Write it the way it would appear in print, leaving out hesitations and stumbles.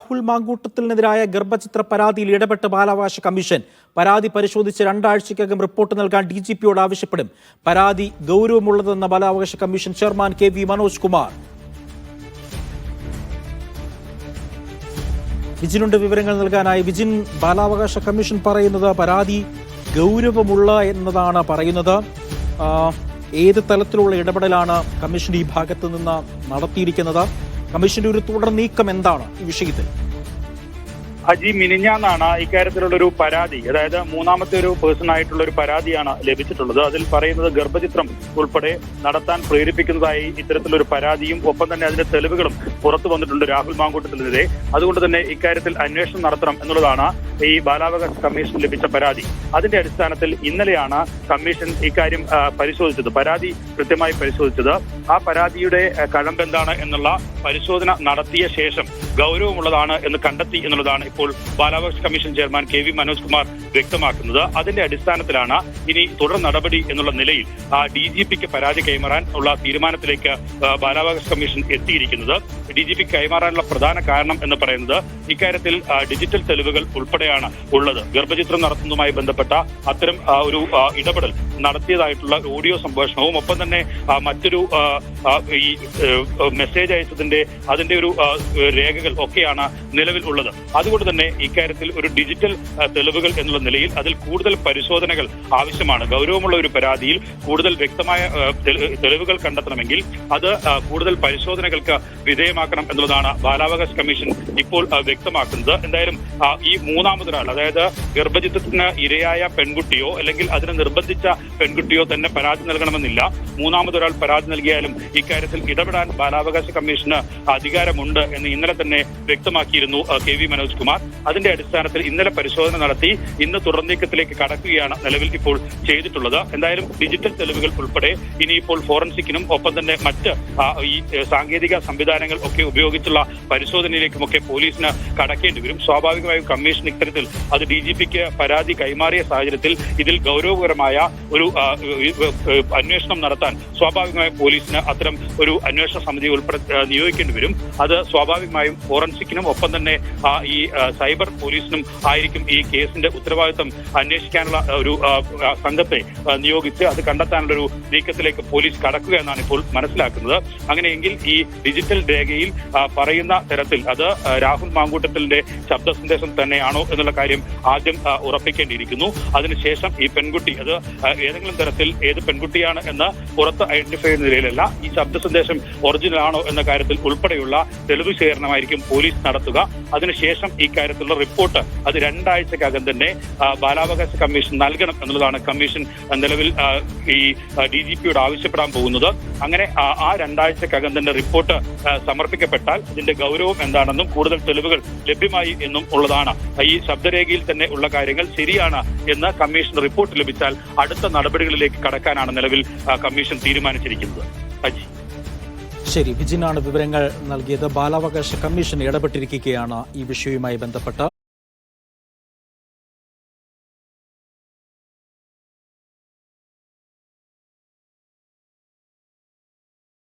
രാഹുൽ മാങ്കൂട്ടത്തിനെതിരായ ഗർഭചിത്ര പരാതിയിൽ ഇടപെട്ട ബാലാവകാശ കമ്മീഷൻ പരാതി പരിശോധിച്ച് 2 ആഴ്ചയ്ക്കകം റിപ്പോർട്ട് നൽകാൻ DGPയോട് ആവശ്യപ്പെടും. പരാതി ഗൗരവമുള്ളതെന്ന ബാലാവകാശ commission chairman KV Manoj Kumar. വിജിനുണ്ട് വിവരങ്ങൾ നൽകാനായി. വിജിൻ, ബാലാവകാശ കമ്മീഷൻ പറയുന്നത് പരാതി ഗൗരവമുള്ള എന്നതാണ് പറയുന്നത്. ഏത് തലത്തിലുള്ള ഇടപെടലാണ് കമ്മീഷൻ ഈ ഭാഗത്ത് നിന്ന് നടത്തിയിരിക്കുന്നത്? കമ്മീഷന്റെ ഒരു തുടർ നീക്കം എന്താണ് ഈ വിഷയത്തിൽ? അജി, മിനിഞ്ഞാന്നാണ് ഇക്കാര്യത്തിലുള്ള ഒരു പരാതി, അതായത് മൂന്നാമത്തെ ഒരു പേഴ്സൺ ആയിട്ടുള്ള ഒരു പരാതിയാണ് ലഭിച്ചിട്ടുള്ളത്. അതിൽ പറയുന്നത് ഗർഭചിത്രം ഉൾപ്പെടെ നടത്താൻ പ്രേരിപ്പിക്കുന്നതായി ഇത്തരത്തിലൊരു പരാതിയും ഒപ്പം തന്നെ അതിന്റെ തെളിവുകളും പുറത്തു വന്നിട്ടുണ്ട് രാഹുൽ മാങ്കൂട്ടത്തിനെതിരെ. അതുകൊണ്ട് തന്നെ ഇക്കാര്യത്തിൽ അന്വേഷണം നടത്തണം എന്നുള്ളതാണ് ഈ ബാലാവകാശ കമ്മീഷൻ ലഭിച്ച പരാതി. അതിന്റെ അടിസ്ഥാനത്തിൽ ഇന്നലെയാണ് കമ്മീഷൻ ഇക്കാര്യം പരിശോധിച്ചത്, പരാതി കൃത്യമായി പരിശോധിച്ചത്. ആ പരാതിയുടെ കഴമ്പ് എന്താണ് എന്നുള്ള പരിശോധന നടത്തിയ ശേഷം ഗൗരവമുള്ളതാണ് എന്ന് കണ്ടെത്തി എന്നുള്ളതാണ് ഇപ്പോൾ ബാലാവകാശ commission chairman KV Manoj Kumar വ്യക്തമാക്കുന്നത്. അതിന്റെ അടിസ്ഥാനത്തിലാണ് ഇനി തുടർ നടപടി എന്നുള്ള നിലയിൽ DGPക്ക് പരാതി കൈമാറാൻ ഉള്ള തീരുമാനത്തിലേക്ക് ബാലാവകാശ കമ്മീഷൻ എത്തിയിരിക്കുന്നത്. DGP കൈമാറാനുള്ള പ്രധാന കാരണം എന്ന് പറയുന്നത് ഇക്കാര്യത്തിൽ ഡിജിറ്റൽ തെളിവുകൾ ഉൾപ്പെടെയാണ് ഉള്ളത്. ഗർഭചിത്രം നടത്തുന്നതുമായി ബന്ധപ്പെട്ട അത്തരം ഒരു ഇടപെടൽ നടത്തിയതായിട്ടുള്ള ഓഡിയോ സംഭാഷണവും ഒപ്പം തന്നെ മറ്റൊരു ഈ മെസ്സേജ് അയച്ചതിന്റെ അതിന്റെ ഒരു രേഖകൾ ഒക്കെയാണ് നിലവിൽ ഉള്ളത്. അതുകൊണ്ട് തന്നെ ഇക്കാര്യത്തിൽ ഒരു ഡിജിറ്റൽ തെളിവുകൾ എന്നുള്ള നിലയിൽ അതിൽ കൂടുതൽ പരിശോധനകൾ ആവശ്യമാണ്. ഗൗരവമുള്ള ഒരു പരാതിയിൽ കൂടുതൽ വ്യക്തമായ തെളിവുകൾ കണ്ടെത്തണമെങ്കിൽ അത് കൂടുതൽ പരിശോധനകൾക്ക് വിധേയമാക്കണം എന്നുള്ളതാണ് ബാലാവകാശ കമ്മീഷൻ ഇപ്പോൾ വ്യക്തമാക്കുന്നത്. എന്തായാലും ഈ മൂന്നാമതൊരാൾ, അതായത് ഗർഭചിത്രത്തിന് ഇരയായ പെൺകുട്ടിയോ അല്ലെങ്കിൽ അതിനെ നിർബന്ധിച്ച പെൺകുട്ടിയോ തന്നെ പരാതി നൽകണമെന്നില്ല. മൂന്നാമതൊരാൾ പരാതി നൽകിയാലും ഇക്കാര്യത്തിൽ ഇടപെടാൻ ബാലാവകാശ കമ്മീഷന് അധികാരമുണ്ട് എന്ന് ഇന്നലെ തന്നെ വ്യക്തമാക്കിയിരുന്നു KV മനോജ് കുമാർ. അതിന്റെ അടിസ്ഥാനത്തിൽ ഇന്നലെ പരിശോധന നടത്തി ഇന്ന് തുടർനീക്കത്തിലേക്ക് കടക്കുകയാണ് നിലവിൽ ഇപ്പോൾ ചെയ്തിട്ടുള്ളത്. എന്തായാലും ഡിജിറ്റൽ തെളിവുകൾ ഉൾപ്പെടെ ഇനിയിപ്പോൾ ഫോറൻസിക്കിനും ഒപ്പം തന്നെ മറ്റ് ഈ സാങ്കേതിക സംവിധാനങ്ങൾ ഒക്കെ ഉപയോഗിച്ചുള്ള പരിശോധനയിലേക്കുമൊക്കെ പോലീസിന് കടക്കേണ്ടി വരും. സ്വാഭാവികമായും കമ്മീഷൻ ഇത്തരത്തിൽ അത് DGPക്ക് പരാതി കൈമാറിയ സാഹചര്യത്തിൽ ഇതിൽ ഗൗരവകരമായ ഒരു അന്വേഷണം നടത്താൻ സ്വാഭാവികമായും പോലീസിന് അത്തരം ഒരു അന്വേഷണ സമിതി ഉൾപ്പെടെ നിയോഗിക്കേണ്ടി വരും. അത് സ്വാഭാവികമായും ഫോറൻസിക്കിനും ഒപ്പം തന്നെ ഈ സൈബർ പോലീസിനും ആയിരിക്കും ഈ കേസിന്റെ ഉത്തരവാദിത്വം അന്വേഷിക്കാനുള്ള ഒരു സംഘത്തെ നിയോഗിച്ച് അത് കണ്ടെത്താനുള്ള ഒരു നീക്കത്തിലേക്ക് പോലീസ് കടക്കുക എന്നാണ് ഇപ്പോൾ മനസ്സിലാക്കുന്നത്. അങ്ങനെയെങ്കിൽ ഈ ഡിജിറ്റൽ രേഖയിൽ പറയുന്ന തരത്തിൽ അത് രാഹുൽ മാങ്കൂട്ടത്തിന്റെ ശബ്ദ സന്ദേശം തന്നെയാണോ എന്നുള്ള കാര്യം ആദ്യം ഉറപ്പിക്കേണ്ടിയിരിക്കുന്നു. അതിനുശേഷം ഈ പെൺകുട്ടി അത് ഏതെങ്കിലും തരത്തിൽ ഏത് പെൺകുട്ടിയാണ് എന്ന് പുറത്ത് ഐഡന്റിഫൈ ചെയ്യുന്ന നിലയിലല്ല, ഈ ശബ്ദ സന്ദേശം ഒറിജിനൽ ആണോ എന്ന കാര്യത്തിൽ ഉൾപ്പെടെയുള്ള തെളിവ് ശേഖരണമായിരിക്കും പോലീസ് നടത്തുക. അതിനുശേഷം ഈ കാര്യത്തിലുള്ള റിപ്പോർട്ട് അത് 2 ആഴ്ചക്കകം തന്നെ ബാലാവകാശ കമ്മീഷൻ നൽകണം എന്നുള്ളതാണ് കമ്മീഷൻ നിലവിൽ ഈ DGPയോട് ആവശ്യപ്പെടാൻ പോകുന്നത്. അങ്ങനെ ആ 2 ആഴ്ചക്കകം തന്നെ റിപ്പോർട്ട് സമർപ്പിക്കപ്പെട്ടാൽ ഇതിന്റെ ഗൗരവം എന്താണെന്നും കൂടുതൽ തെളിവുകൾ ലഭ്യമായി എന്നും ഉള്ളതാണ്. ഈ ശബ്ദരേഖയിൽ തന്നെ ഉള്ള കാര്യങ്ങൾ ശരിയാണ് എന്ന് കമ്മീഷൻ റിപ്പോർട്ട് ലഭിച്ചാൽ അടുത്ത നടപടികളിലേക്ക് കടക്കാനാണ് നിലവിൽ കമ്മീഷൻ തീരുമാനിച്ചിരിക്കുന്നത്. അജി, ശരി, വിജിനാണ് വിവരങ്ങൾ നൽകിയത്. ബാലാവകാശ കമ്മീഷൻ ഇടപെട്ടിരിക്കുകയാണ് ഈ വിഷയവുമായി ബന്ധപ്പെട്ട്.